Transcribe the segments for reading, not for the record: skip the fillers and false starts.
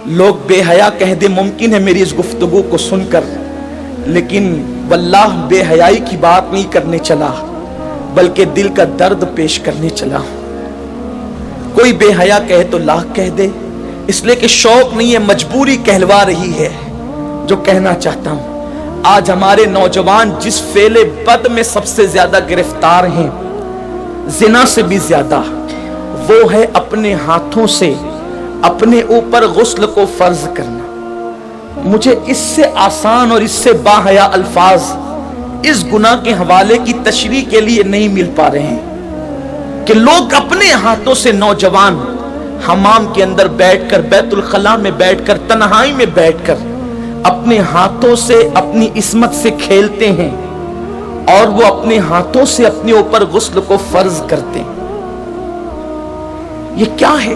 لوگ بے حیا کہہ دے ممکن ہے میری اس گفتگو کو سن کر، لیکن واللہ بے حیائی کی بات نہیں کرنے چلا بلکہ دل کا درد پیش کرنے چلا۔ کوئی بے حیا کہے تو لاکھ کہہ دے، اس لیے کہ شوق نہیں ہے، مجبوری کہلوا رہی ہے۔ جو کہنا چاہتا ہوں، آج ہمارے نوجوان جس فعل بد میں سب سے زیادہ گرفتار ہیں، زنا سے بھی زیادہ، وہ ہے اپنے ہاتھوں سے اپنے اوپر غسل کو فرض کرنا۔ مجھے اس سے آسان اور اس سے باحیا الفاظ اس گناہ کے حوالے کی تشریح کے لیے نہیں مل پا رہے ہیں کہ لوگ اپنے ہاتھوں سے، نوجوان حمام کے اندر بیٹھ کر، بیت الخلاء میں بیٹھ کر، تنہائی میں بیٹھ کر اپنے ہاتھوں سے اپنی عصمت سے کھیلتے ہیں اور وہ اپنے ہاتھوں سے اپنے اوپر غسل کو فرض کرتے ہیں۔ یہ کیا ہے؟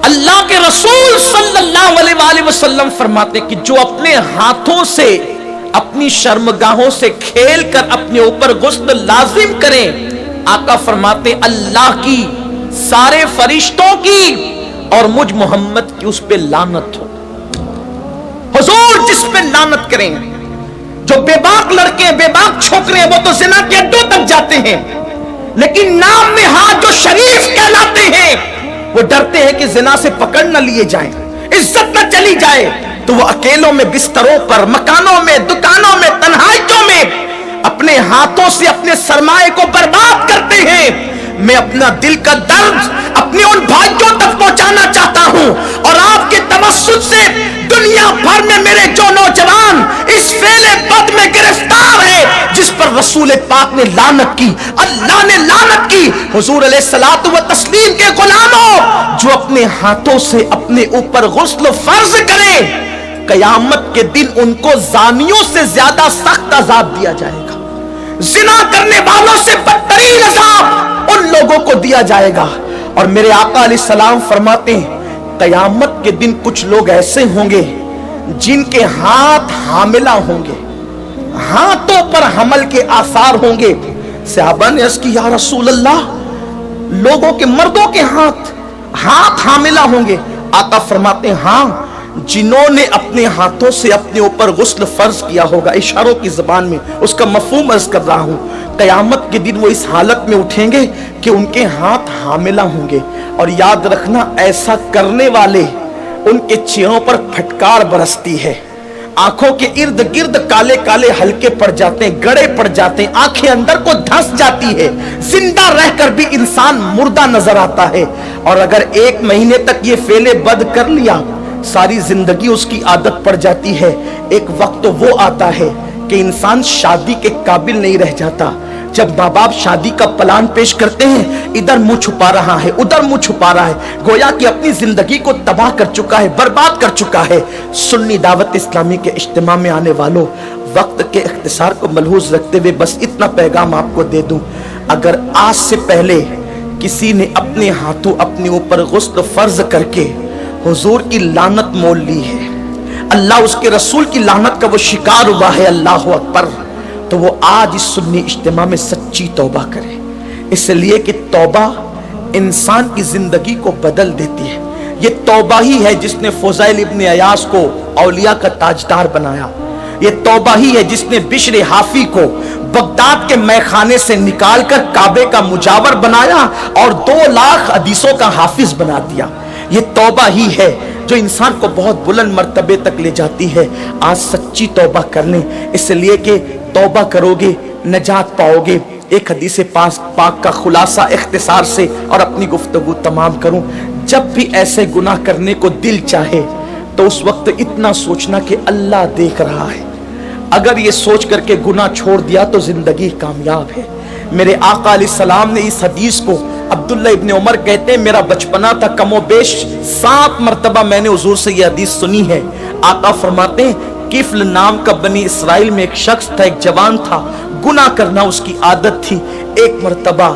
اللہ کے رسول صلی اللہ علیہ وآلہ وسلم فرماتے کہ جو اپنے ہاتھوں سے اپنی شرمگاہوں سے کھیل کر اپنے اوپر غسل لازم کریں، آقا فرماتے اللہ کی، سارے فرشتوں کی اور مجھ محمد کی اس پہ لعنت ہو۔ حضور جس پہ لعنت کریں، جو بے باک لڑکے، بے باک چھوکرے، وہ تو زنا کے اڈوں تک جاتے ہیں، لیکن نام میں ہاتھ جو شریف کہلاتے ہیں، وہ ڈرتے ہیں کہ زنا سے پکڑ نہ لیے جائیں، عزت نہ چلی جائے، تو وہ اکیلوں میں، بستروں پر، مکانوں میں، دکانوں میں، تنہائیوں میں اپنے ہاتھوں سے اپنے سرمایے کو برباد کرتے ہیں۔ میں اپنا دل کا درد اپنے ان بھائیوں تک پہنچانا چاہتا ہوں، اور آپ کے توسط سے دنیا بھر میں میرے جو نوجوان اس فعل بد میں گرفتار ہیں، جس پر رسول پاک نے لعنت کی، اللہ نے لعنت کی، حضور علیہ الصلوۃ والتسلیم کے غلاموں، جو اپنے ہاتھوں سے اپنے اوپر غسل فرض کریں، قیامت کے دن ان کو زانیوں سے زیادہ سخت عذاب دیا جائے گا، زنا کرنے والوں سے بدترین عذاب ان لوگوں کو دیا جائے گا۔ اور میرے آقا علیہ السلام فرماتے ہیں قیامت کے دن کچھ لوگ ایسے ہوں گے جن کے ہاتھ حاملہ ہوں گے، ہاتھوں پر حمل کے آثار ہوں گے۔ صحابہ نے عرض کی یا رسول اللہ، لوگوں کے، مردوں کے ہاتھ حاملہ ہوں گے؟ آقا فرماتے ہیں ہاں، جنہوں نے اپنے ہاتھوں سے اپنے اوپر غسل فرض کیا ہوگا، اشاروں کی زبان میں اس کا مفہوم عرض کر رہا ہوں، قیامت کے دن وہ اس حالت میں اٹھیں گے کہ ان کے ہاتھ حاملہ ہوں گے۔ اور یاد رکھنا، ایسا کرنے والے ان کے چہروں پر پھٹکار برستی ہے، آنکھوں کے ارد گرد کالے کالے ہلکے پڑ جاتے ہیں، گڑے پڑ جاتے ہیں، آنکھیں اندر کو دھس جاتی ہے، زندہ رہ کر بھی انسان مردہ نظر آتا ہے۔ اور اگر 1 مہینے تک یہ فعل بد کر لیا، ساری زندگی اس کی عادت پڑ جاتی ہے۔ ایک وقت تو وہ آتا ہے کہ انسان شادی کے قابل نہیں رہ جاتا، جب ماں باپ شادی کا پلان پیش کرتے ہیں، ادھر منہ چھپا رہا ہے، ادھر منہ چھپا رہا ہے، گویا کہ اپنی زندگی کو تباہ کر چکا ہے، برباد کر چکا ہے۔ سنی دعوت اسلامی کے اجتماع میں آنے والوں، وقت کے اختصار کو ملحوظ رکھتے ہوئے بس اتنا پیغام آپ کو دے دوں، اگر آج سے پہلے کسی نے اپنے ہاتھوں اپنے اوپر غسل فرض کر کے حضور کی لعنت مول لی ہے، اللہ اس کے رسول کی لعنت کا وہ شکار ہوا ہے، اللہ اکبر، تو وہ آج اس سنی اجتماع میں سچی توبہ کرے، اس لیے کہ توبہ انسان کی زندگی کو بدل دیتی ہے۔ یہ توبہ ہی ہے جس نے فضیل ابن عیاض کو اولیاء کا تاجدار بنایا، یہ توبہ ہی ہے جس نے بشر حافی کو بغداد کے میخانے سے نکال کر کعبے کا مجاور بنایا اور 2 لاکھ حدیثوں کا حافظ بنا دیا۔ یہ توبہ ہی ہے جو انسان کو بہت بلند مرتبے تک لے جاتی ہے۔ آج سچی توبہ کر لیں، اس لیے کہ توبہ کرو گے نجات پاؤ گے۔ ایک حدیث پاک کا خلاصہ اختصار سے اور اپنی گفتگو تمام کروں، جب بھی ایسے گناہ کرنے کو دل چاہے تو اس وقت اتنا سوچنا کہ اللہ دیکھ رہا ہے، اگر یہ سوچ کر کے گناہ چھوڑ دیا تو زندگی کامیاب ہے۔ میرے آقا علیہ السلام نے اس حدیث کو، عبداللہ ابن عمر کہتے ہیں میرا بچپنا تھا، کم و بیش 7 مرتبہ میں نے حضور سے یہ حدیث سنی ہے۔ آقا فرماتے ہیں کفل نام کا بنی اسرائیل میں ایک شخص تھا، ایک جوان تھا، گناہ کرنا اس کی عادت تھی۔ ایک مرتبہ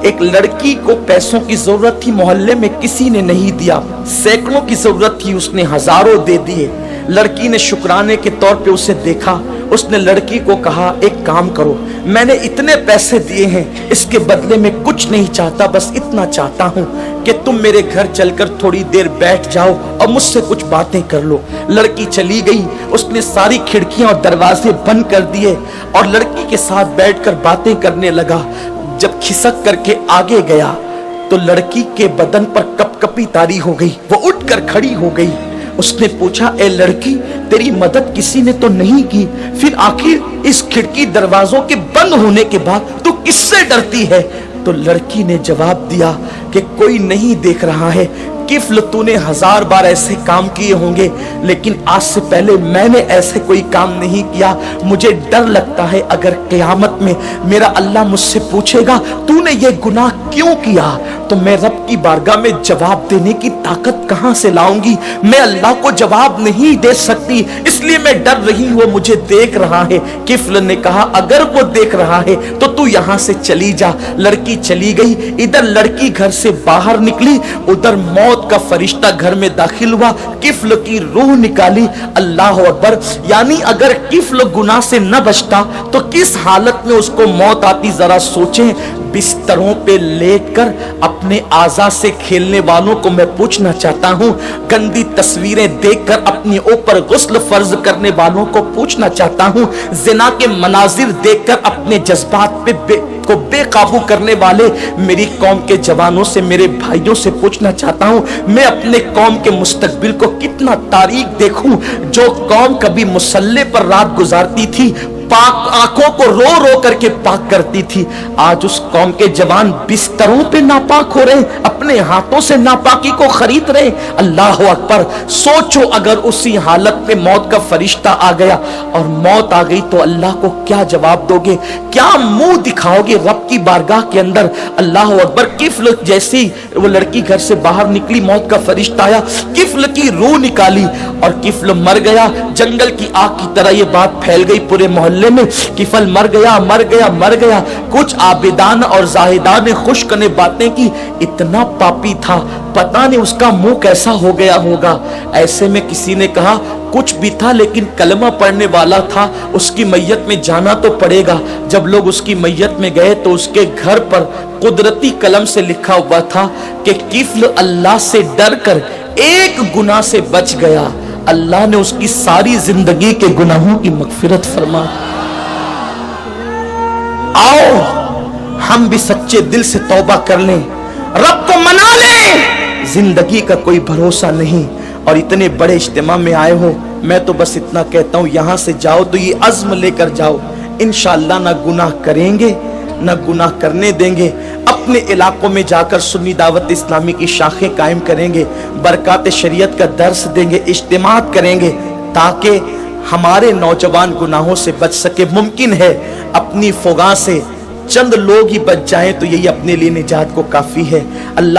ایک لڑکی کو پیسوں کی ضرورت تھی، محلے میں کسی نے نہیں دیا، سینکڑوں کی ضرورت تھی، اس نے ہزاروں دے دیے۔ لڑکی نے شکرانے کے طور پہ اسے دیکھا، اس نے لڑکی کو کہا ایک کام کرو، میں نے اتنے پیسے دیے ہیں، اس کے بدلے میں کچھ نہیں چاہتا، بس اتنا چاہتا ہوں کہ تم میرے گھر چل کر تھوڑی دیر بیٹھ جاؤ اور مجھ سے کچھ باتیں کر لو۔ لڑکی چلی گئی، اس نے ساری کھڑکیاں اور دروازے بند کر دیے اور لڑکی کے ساتھ بیٹھ کر باتیں کرنے لگا۔ جب کھسک کر کے آگے گیا تو لڑکی کے بدن پر کپ کپی طاری ہو گئی، وہ اٹھ کر کھڑی ہو گئی۔ اس نے پوچھا اے لڑکی، تیری مدد کسی نے تو نہیں کی، پھر آخر اس کھڑکی دروازوں کے بند ہونے کے بعد تو کس سے ڈرتی ہے؟ تو لڑکی نے جواب دیا کہ کوئی نہیں دیکھ رہا ہے، کفل تو نے 1000 بار ایسے کام کیے ہوں گے، لیکن آج سے پہلے میں نے ایسے کوئی کام نہیں کیا۔ مجھے ڈر لگتا ہے اگر قیامت میں میرا اللہ مجھ سے پوچھے گا تو نے یہ گناہ کیوں کیا، تو میں رب کی بارگاہ میں جواب دینے کی طاقت کہاں سے لاؤں گی؟ میں اللہ کو جواب نہیں دے سکتی، اس لیے میں ڈر رہی ہوں، وہ مجھے دیکھ رہا ہے۔ کفل نے کہا اگر وہ دیکھ رہا ہے تو یہاں سے چلی جا۔ لڑکی چلی گئی، ادھر لڑکی گھر سے باہر نکلی، ادھر موت کا فرشتہ گھر میں داخل ہوا، کفل کی روح نکالی۔ اللہ اکبر! یعنی اگر کفل گناہ سے نہ بچتا تو کس حالت میں اس کو موت آتی، ذرا سوچیں۔ بستروں پہ لیٹ کر اپنے اعضاء سے کھیلنے والوں کو میں پوچھنا چاہتا ہوں، گندی تصویریں دیکھ کر اپنے اوپر غسل فرض کرنے والوں کو پوچھنا چاہتا ہوں، زنا کے مناظر دیکھ کر اپنے جذبات پہ بے قابو کرنے والے میری قوم کے جوانوں سے، میرے بھائیوں سے پوچھنا چاہتا ہوں، میں اپنے قوم کے مستقبل کو کتنا تاریک دیکھوں۔ جو قوم کبھی مصلی پر رات گزارتی تھی، پاک آنکھوں کو رو رو کر کے پاک کرتی تھی، آج اس قوم کے جوان بستروں پہ ناپاک ہو رہے ہیں، اپنے ہاتھوں سے ناپاکی کو خرید رہے ہیں۔ اللہ اکبر! سوچو اگر اسی حالت میں موت کا فرشتہ آ گیا اور موت آ گئی تو اللہ کو کیا جواب دو گے؟ کیا منہ دکھاؤ گے رب کی بارگاہ کے اندر؟ اللہ اکبر! کفل جیسی وہ لڑکی گھر سے باہر نکلی، موت کا فرشتہ آیا، کفل کی روح نکالی اور کفل مر گیا۔ جنگل کی آگ کی طرح یہ بات پھیل گئی پورے محلے میں، کفل مر گیا، مر گیا، مر گیا۔ کچھ عابدان اور زاہدان نے خشک نے باتیں کی، اتنا پاپی تھا، پتہ نہیں اس کا منہ کیسا ہو گیا ہوگا۔ ایسے میں کسی نے کہا کچھ بھی تھا لیکن کلمہ پڑھنے والا تھا، اس کی میت میں جانا تو پڑے گا۔ جب لوگ اس کی میت میں گئے تو اس کے گھر پر قدرتی قلم سے لکھا ہوا تھا کہ کفل اللہ سے ڈر کر ایک گناہ سے بچ گیا، اللہ نے اس کی ساری زندگی کے گناہوں کی مغفرت فرما۔ آؤ ہم بھی سچے دل سے توبہ کر لیں، رب کو منا لیں۔ زندگی کا کوئی بھروسہ نہیں، اور اتنے بڑے اجتماع میں آئے ہو، میں تو بس اتنا کہتا ہوں یہاں سے جاؤ تو یہ عزم لے کر جاؤ، انشاءاللہ نہ گناہ کریں گے نہ گناہ کرنے دیں گے۔ اپنے علاقوں میں جا کر سنی دعوت اسلامی کی شاخیں قائم کریں گے، برکات شریعت کا درس دیں گے، اجتماعات کریں گے تاکہ ہمارے نوجوان گناہوں سے بچ سکے۔ ممکن ہے اپنی فغاں سے چند لوگ ہی بچ جائیں تو یہی اپنے لیے نجات کو کافی ہے۔ اللہ